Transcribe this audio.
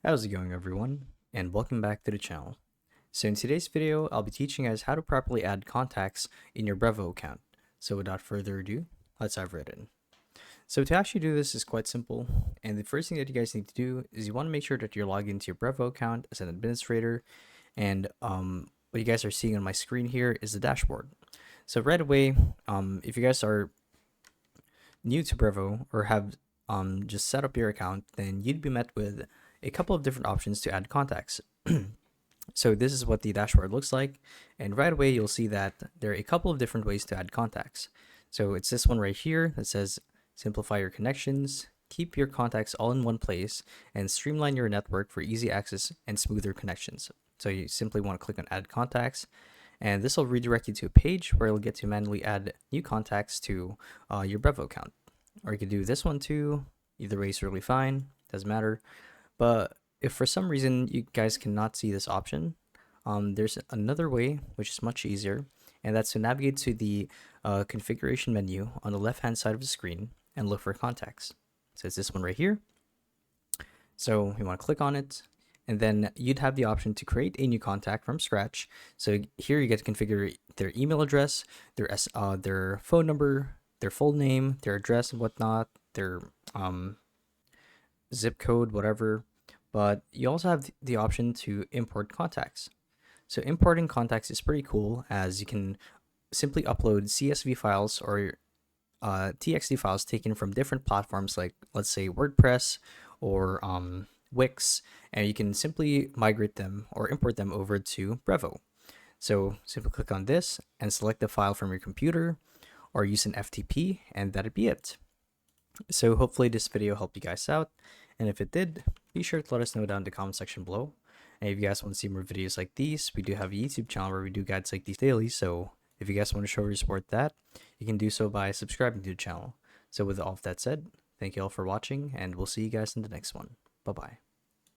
How's it going, everyone? And welcome back to the channel. So in today's video, I'll be teaching you guys how to properly add contacts in your Brevo account. So without further ado, let's dive right in. So to actually do this is quite simple, and the first thing that you guys need to do is you want to make sure that you're logged into your Brevo account as an administrator, and what you guys are seeing on my screen here is the dashboard. So right away, if you guys are new to Brevo or have just set up your account, then you'd be met with a couple of different options to add contacts. So this is what the dashboard looks like, and right away you'll see that there are a couple of different ways to add contacts. So it's this one right here that says simplify your connections, keep your contacts all in one place, and streamline your network for easy access and smoother connections. So you simply want to click on add contacts, and this will redirect you to a page where you'll get to manually add new contacts to your Brevo account. Or you could do this one too. Either way is really fine, doesn't matter. But if for some reason you guys cannot see this option, there's another way which is much easier, and that's to navigate to the configuration menu on the left hand side of the screen and look for contacts. So it's this one right here. So you want to click on it, and then you'd have the option to create a new contact from scratch. So here you get to configure their email address, their phone number, their full name, their address and whatnot, their zip code, whatever. But you also have the option to import contacts. So importing contacts is pretty cool, as you can simply upload CSV files or TXT files taken from different platforms, like let's say WordPress or Wix, and you can simply migrate them or import them over to Brevo. So simply click on this and select the file from your computer or use an FTP, and that'd be it. So hopefully this video helped you guys out, and if it did, be sure to let us know down in the comment section below. And if you guys want to see more videos like these, we do have a YouTube channel where we do guides like these daily, so if you guys want to show your support that, you can do so by subscribing to the channel. So with all of that said, thank you all for watching, and we'll see you guys in the next one. Bye bye.